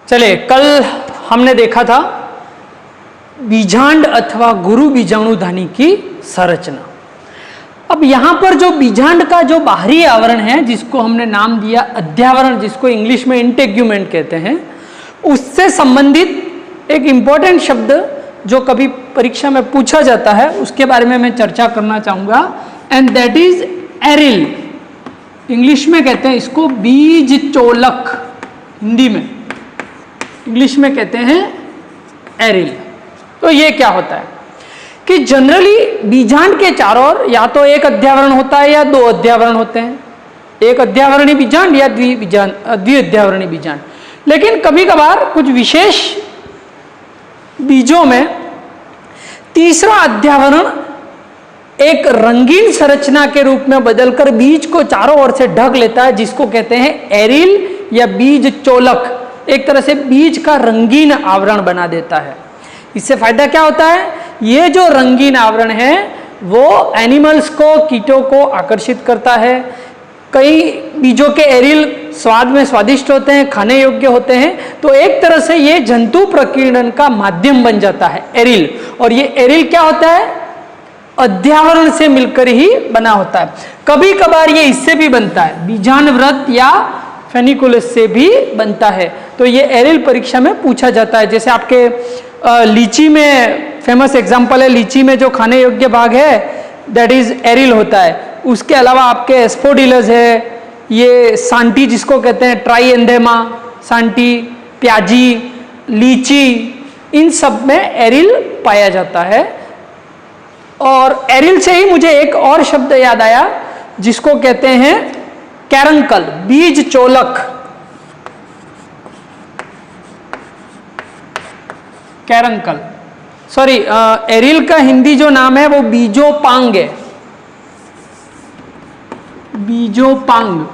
चलिए, कल हमने देखा था बीजांड अथवा गुरु बीजाणुधानी की संरचना। अब यहाँ पर जो बीजांड का जो बाहरी आवरण है, जिसको हमने नाम दिया अध्यावरण, जिसको इंग्लिश में इंटेग्यूमेंट कहते हैं, उससे संबंधित एक इंपॉर्टेंट शब्द जो कभी परीक्षा में पूछा जाता है, उसके बारे में मैं चर्चा करना चाहूँगा, and that is aryl. English में कहते हैं इसको बीज चोलक, हिंदी में इंग्लिश में कहते हैं एरिल। तो ये क्या होता है कि जनरली बीजांड के चारों ओर या तो एक अध्यावरण होता है या दो अध्यावरण होते हैं, एक अध्यावरणी बीजांड या द्विअध्यावरणी बीजांड। लेकिन कभी कभार कुछ विशेष बीजों में तीसरा अध्यावरण एक रंगीन संरचना के रूप में बदलकर बीज को चारों ओर से ढक लेता है, जिसको कहते हैं एरिल या बीज चोलक। एक तरह से बीज का रंगीन आवरण बना देता है। इससे फायदा क्या होता है? ये जो रंगीन आवरण है वो एनिमल्स को, कीटों को आकर्षित करता है। कई बीजों के एरिल स्वाद में स्वादिष्ट होते हैं, खाने योग्य होते हैं, तो एक तरह से ये जंतु प्रकीर्णन का माध्यम बन जाता है एरिल। और ये एरिल क्या होता है? अध्यावरण से मिलकर ही बना होता है। कभी कभार ये इससे भी बनता है, बीजाणुव्रत या फेनिकुलस से भी बनता है। तो ये एरिल परीक्षा में पूछा जाता है। जैसे आपके लीची में फेमस एग्जांपल है, लीची में जो खाने योग्य भाग है दैट इज एरिल होता है। उसके अलावा आपके एस्पोडिलस है, ये सांटी जिसको कहते हैं, ट्राइएंडेमा, सांटी, प्याजी, लीची, इन सब में एरिल पाया जाता है। और एरिल से ही मुझे एक और शब्द याद आया जिसको कहते हैं कैरंकल, बीज चोलक। कैरंकल, सॉरी, एरिल का हिंदी जो नाम है वो बीजोपांग है, बीजोपांग,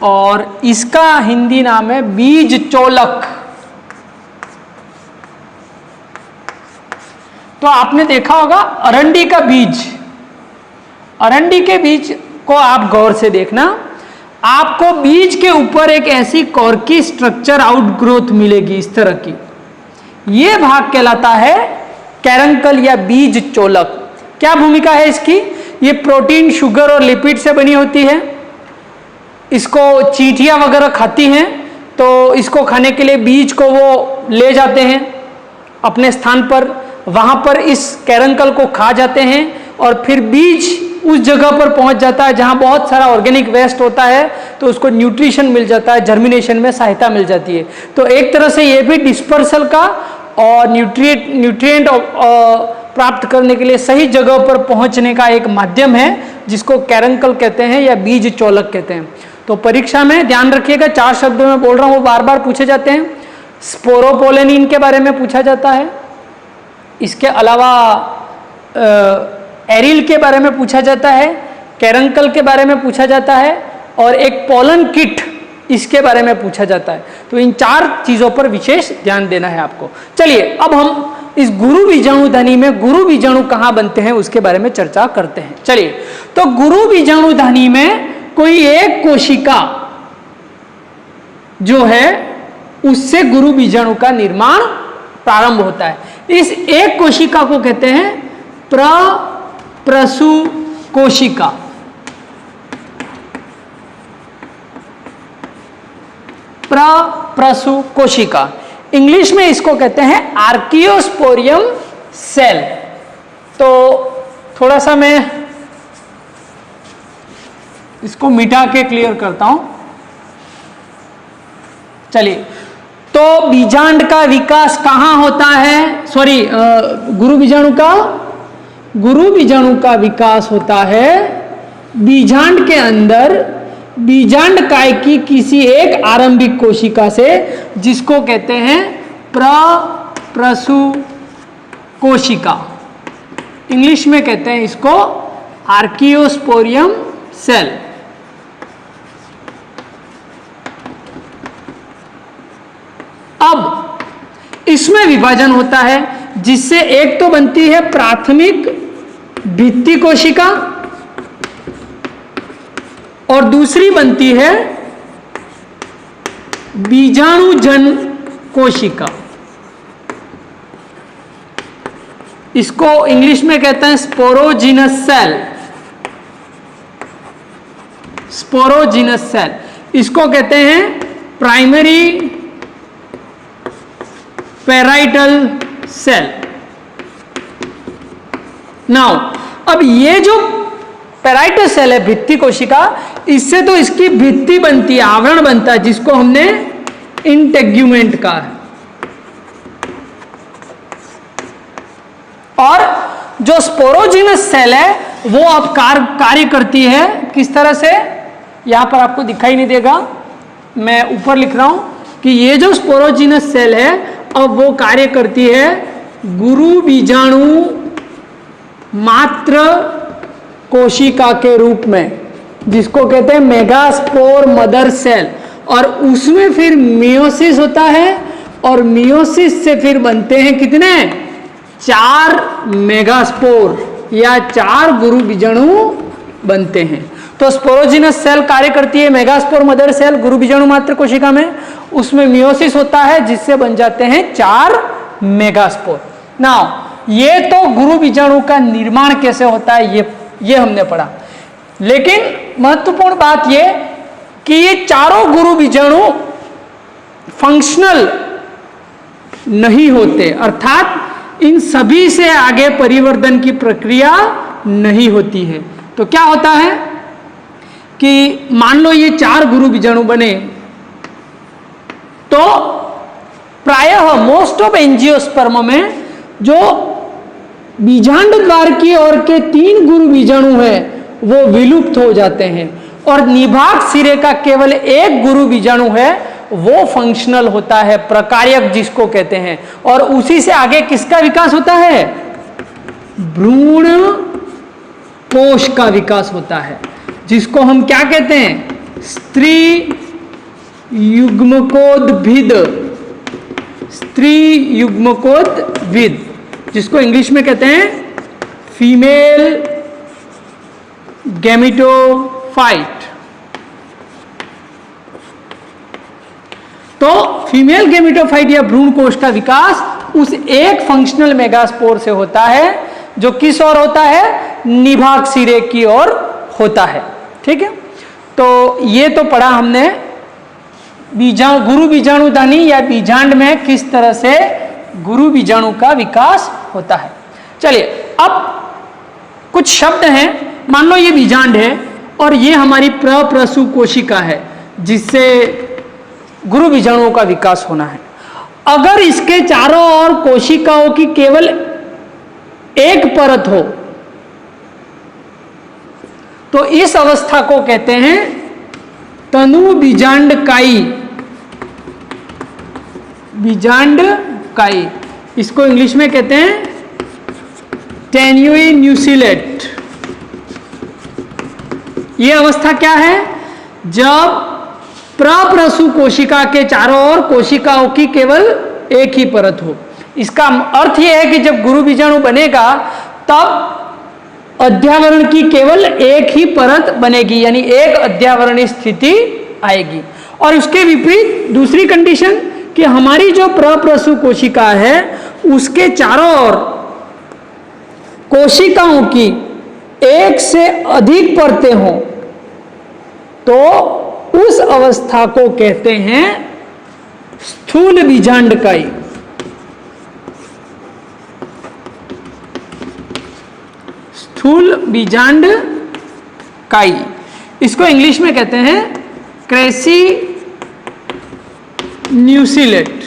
और इसका हिंदी नाम है बीज चोलक। तो आपने देखा होगा अरंडी का बीज, अरंडी के बीज को आप गौर से देखना, आपको बीज के ऊपर एक ऐसी कॉर्की स्ट्रक्चर आउटग्रोथ मिलेगी इस तरह की। यह भाग कहलाता है कैरंकल या बीज चोलक। क्या भूमिका है इसकी? ये प्रोटीन, शुगर और लिपिड से बनी होती है। इसको चींटियां वगैरह खाती हैं, तो इसको खाने के लिए बीज को वो ले जाते हैं अपने स्थान पर, वहां पर इस कैरंकल को खा जाते हैं और फिर बीज उस जगह पर पहुंच जाता है जहां बहुत सारा ऑर्गेनिक वेस्ट होता है, तो उसको न्यूट्रिशन मिल जाता है, जर्मिनेशन में सहायता मिल जाती है। तो एक तरह से ये भी डिस्पर्सल का और न्यूट्रिएंट प्राप्त करने के लिए सही जगह पर पहुंचने का एक माध्यम है, जिसको कैरंकल कहते हैं या बीज चोलक कहते हैं। तो परीक्षा में ध्यान रखिएगा, 4 शब्दों में बोल रहा हूं, वो बार बार पूछे जाते हैं। स्पोरोपोलेनिन के बारे में पूछा जाता है, इसके अलावा एरिल के बारे में पूछा जाता है, कैरंकल के बारे में पूछा जाता है, और एक पोलन किट, इसके बारे में पूछा जाता है। तो इन 4 चीजों पर विशेष ध्यान देना है आपको। चलिए, अब हम इस गुरु बीजाणुधानी में गुरु बीजाणु कहाँ बनते हैं उसके बारे में चर्चा करते हैं। चलिए, तो गुरु बीजाणुधानी में कोई एक कोशिका जो है उससे गुरु बीजाणु का निर्माण प्रारंभ होता है। इस एक कोशिका को कहते हैं प्रसु कोशिका। प्रसु कोशिका, इंग्लिश में इसको कहते हैं आर्कियोस्पोरियम सेल। तो थोड़ा सा मैं इसको मिटा के क्लियर करता हूं। चलिए, तो बीजांड का विकास कहां होता है? सॉरी, गुरु बीजाणु का विकास होता है बीजांड के अंदर, बीजांड काय की किसी एक आरंभिक कोशिका से, जिसको कहते हैं प्रसु कोशिका। इंग्लिश में कहते हैं इसको आर्कियोस्पोरियम सेल। अब इसमें विभाजन होता है, जिससे एक तो बनती है प्राथमिक भित्ति कोशिका और दूसरी बनती है बीजाणुजन कोशिका, इसको इंग्लिश में कहते हैं स्पोरोजिनस सेल। स्पोरोजिनस सेल, इसको कहते हैं प्राइमरी पैराइटल सेल। नाउ अब ये जो पैराइटल सेल है, भित्ति कोशिका, इससे तो इसकी भित्ति बनती है, आवरण बनता है, जिसको हमने इंटेग्यूमेंट कहा है। और जो स्पोरोजिनस सेल है वो अब कार्य करती है किस तरह से, यहां पर आपको दिखाई नहीं देगा, मैं ऊपर लिख रहा हूं कि ये जो स्पोरोजिनस सेल है अब वो कार्य करती है गुरु बीजाणु मात्र कोशिका के रूप में, जिसको कहते हैं मेगास्पोर मदर सेल। और उसमें फिर मियोसिस होता है और मियोसिस से फिर बनते हैं कितने, 4 मेगास्पोर या 4 गुरु बीजाणु बनते हैं। तो स्पोरोजिनस सेल कार्य करती है मेगास्पोर मदर सेल गुरु बीजाणु मात्र कोशिका में, उसमें मियोसिस होता है जिससे बन जाते हैं 4 मेगास्पोर। नाउ ये तो गुरु बीजाणु का निर्माण कैसे होता है ये हमने पढ़ा, लेकिन महत्वपूर्ण बात ये कि ये चारों गुरु बीजाणु फंक्शनल नहीं होते, अर्थात इन सभी से आगे परिवर्तन की प्रक्रिया नहीं होती है। तो क्या होता है कि मान लो ये 4 गुरु बीजाणु बने, तो प्रायः मोस्ट ऑफ एंजियोस्पर्म में जो बीजांड द्वार की ओर के 3 गुरु बीजाणु है वो विलुप्त हो जाते हैं और निभाग सिरे का केवल 1 गुरु बीजाणु है वो फंक्शनल होता है, प्रकार्यक जिसको कहते हैं। और उसी से आगे किसका विकास होता है, भ्रूण कोश का विकास होता है, जिसको हम क्या कहते हैं, स्त्री युग्मकोद्भिद। स्त्री युग्मकोद्भिद, जिसको इंग्लिश में कहते हैं फीमेल गैमेटोफाइट। तो फीमेल गैमेटोफाइट या भ्रूण कोश का विकास उस एक फंक्शनल मेगास्पोर से होता है जो किस ओर होता है, निभाग सिरे की ओर होता है। ठीक है, तो ये तो पढ़ा हमने गुरु बीजाणुधानी या बीजांड में किस तरह से गुरु बीजाणु का विकास होता है। चलिए अब कुछ शब्द हैं, मान लो ये बीजांड है और ये हमारी प्रप्रसू कोशिका है जिससे गुरु बीजाणुओं का विकास होना है। अगर इसके चारों ओर कोशिकाओं की केवल एक परत हो तो इस अवस्था को कहते हैं तनु बीजांडकाई। बीजांडकाई, इसको इंग्लिश में कहते हैं टेन्यूइन्यूसिलेट। यह अवस्था क्या है, जब प्रप्रसू कोशिका के चारों ओर कोशिकाओं की केवल एक ही परत हो। इसका अर्थ यह है कि जब गुरु बीजाणु बनेगा तब अध्यावरण की केवल एक ही परत बनेगी, यानी एक अध्यावरणीय स्थिति आएगी। और उसके विपरीत दूसरी कंडीशन कि हमारी जो प्रप्रसू कोशिका है उसके चारों ओर कोशिकाओं की एक से अधिक परतें हों तो उस अवस्था को कहते हैं स्थूल बीजांडकाई। स्थूल बीजांडकाई, इसको इंग्लिश में कहते हैं क्रेसी न्यूसिलेट।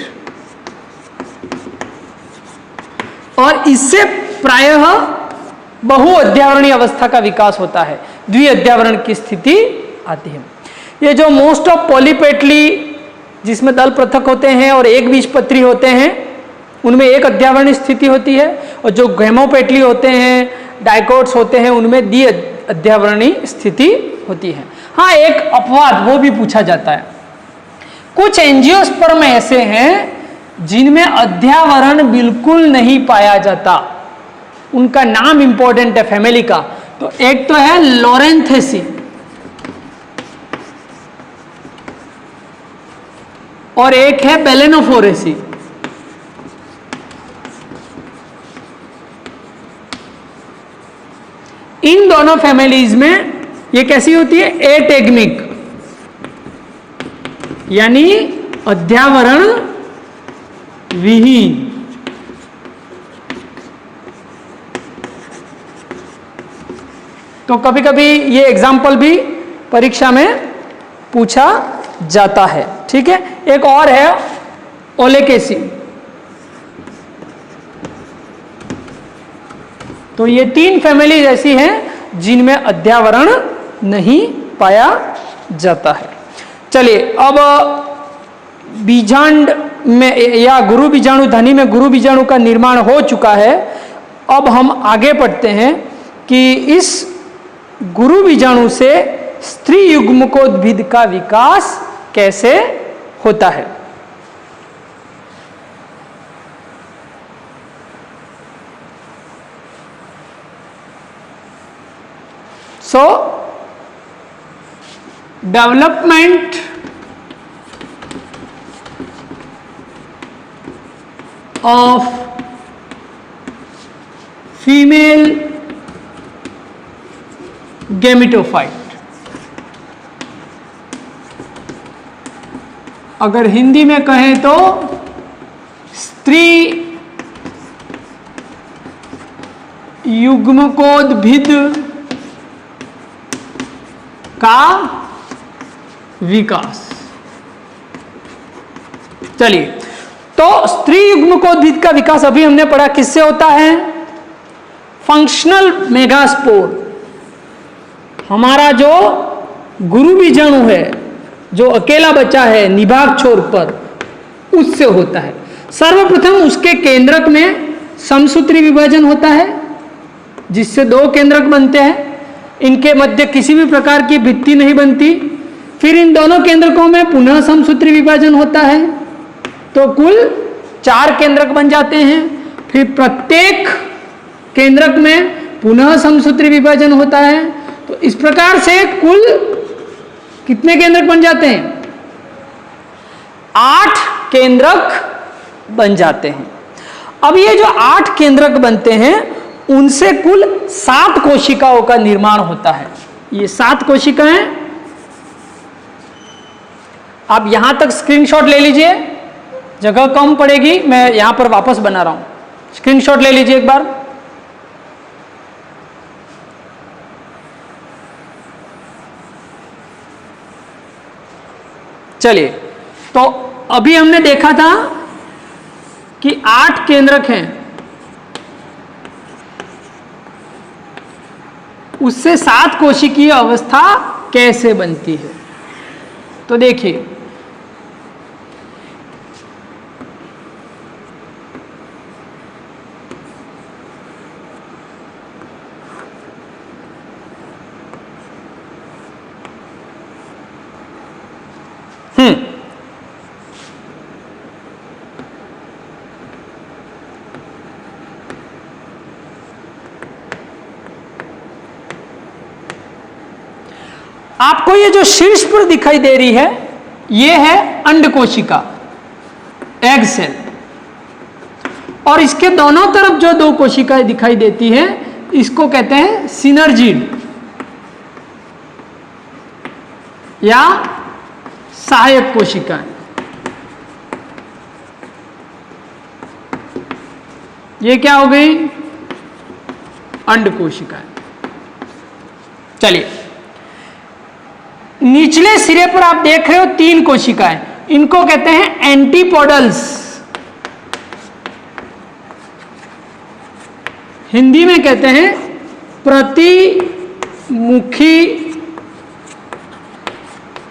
और इससे प्रायः बहुअध्यावरणीय अवस्था का विकास होता है, द्विअध्यावरण की स्थिति आती है। ये जो मोस्ट ऑफ पॉलीपेटली जिसमें दल पृथक होते हैं और एक बीजपत्री होते हैं उनमें एक अध्यावरणीय स्थिति होती है, और जो गैमोपेटली होते हैं, डाइकोट्स होते हैं, उनमें द्वि अध्यावरणीय स्थिति होती है। हाँ, एक अपवाद वो भी पूछा जाता है, कुछ एंजियोस्पर्म ऐसे हैं जिनमें अध्यावरण बिल्कुल नहीं पाया जाता, उनका नाम इंपॉर्टेंट है फैमिली का। तो एक तो है लोरेंथेसी। और एक है बेलेनोफोरेसी। इन दोनों फैमिलीज में ये कैसी होती है? एटेग्मिक, यानी अध्यावरण विहीन। तो कभी कभी ये एग्जाम्पल भी परीक्षा में पूछा जाता है। ठीक है, एक और है ओलेकेसी। तो ये 3 फैमिलीज ऐसी हैं जिनमें अध्यावरण नहीं पाया जाता है। चलिए, अब बीजांड में या गुरु बीजाणु धनी में गुरु बीजाणु का निर्माण हो चुका है। अब हम आगे बढ़ते हैं कि इस गुरु बीजाणु से स्त्री युग्मकोद्भिद का विकास कैसे होता है। सो डेवलपमेंट ऑफ फीमेल गैमेटोफाइट, अगर हिंदी में कहें तो स्त्री युग्मकोद्भिद का विकास। चलिए, तो स्त्री युग्मकोद्भिद का विकास अभी हमने पढ़ा किससे होता है? फंक्शनल मेगास्पोर, हमारा जो गुरु बीजाणु है, जो अकेला बचा है निभाग छोर पर, उससे होता है। सर्वप्रथम उसके केंद्रक में समसूत्री विभाजन होता है, जिससे 2 केंद्रक बनते हैं। इनके मध्य किसी भी प्रकार की भित्ति नहीं बनती। फिर इन दोनों केंद्रकों में पुनः समसूत्री विभाजन होता है, तो कुल 4 केंद्रक बन जाते हैं। फिर प्रत्येक केंद्रक में पुनः समसूत्री विभाजन होता है। तो इस प्रकार से कुल कितने केंद्रक बन जाते हैं? 8 केंद्रक बन जाते हैं। अब ये जो 8 केंद्रक बनते हैं, उनसे कुल 7 कोशिकाओं का निर्माण होता है। ये 7 कोशिकाएं, आप यहां तक स्क्रीनशॉट ले लीजिए, जगह कम पड़ेगी, मैं यहां पर वापस बना रहा हूं। स्क्रीनशॉट ले लीजिए एक बार। चलिए, तो अभी हमने देखा था कि 8 केंद्रक हैं, उससे 7 कोशिकीय अवस्था कैसे बनती है। तो देखिए, आपको ये जो शीर्ष पर दिखाई दे रही है, ये है अंड कोशिका, एग सेल, और इसके दोनों तरफ जो 2 कोशिकाएं दिखाई देती है, इसको कहते हैं सिनर्जिड या सहायक कोशिकाएं। ये क्या हो गई? अंड कोशिकाएं। चलिए, निचले सिरे पर आप देख रहे हो 3 कोशिकाएं, इनको कहते हैं एंटीपोडल्स। हिंदी में कहते हैं प्रतिमुखी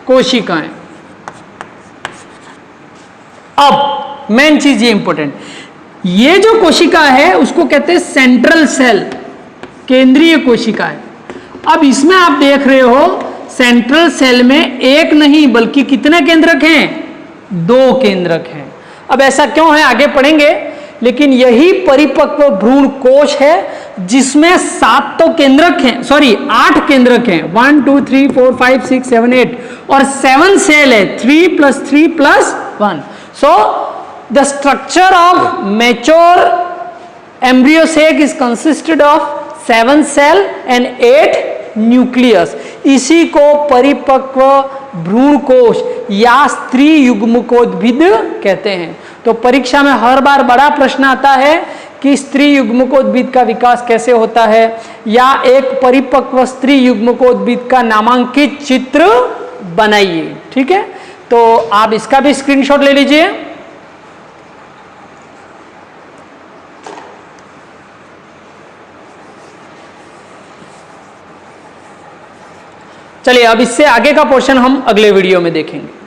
कोशिकाएं। अब मेन चीज ये इंपॉर्टेंट, ये जो कोशिका है उसको कहते हैं सेंट्रल सेल, केंद्रीय कोशिकाएं। अब इसमें आप देख रहे हो सेंट्रल सेल में एक नहीं बल्कि कितने केंद्रक हैं? 2 केंद्रक हैं। अब ऐसा क्यों है आगे पढ़ेंगे, लेकिन यही परिपक्व भ्रूण कोश है जिसमें 7 तो केंद्रक हैं, 8 केंद्रक हैं, 1 2 3 4 5 6 7 8, और 7 सेल है, 3 + 3 + 1. So the structure of mature embryo sac is consisted of 7 cell and 8 nucleus. इसी को परिपक्व भ्रूणकोश या स्त्री युग्मकोद्भिद कहते हैं. तो परीक्षा में हर बार बड़ा प्रश्न आता है कि स्त्री युग्मकोद्भिद का विकास कैसे होता है, या एक परिपक्व स्त्री युग्मकोद्भिद का नामांकित चित्र बनाइए. ठीक है, तो आप इसका भी स्क्रीनशॉट ले लीजिए. चलिए अब इससे आगे का पोर्शन हम अगले वीडियो में देखेंगे.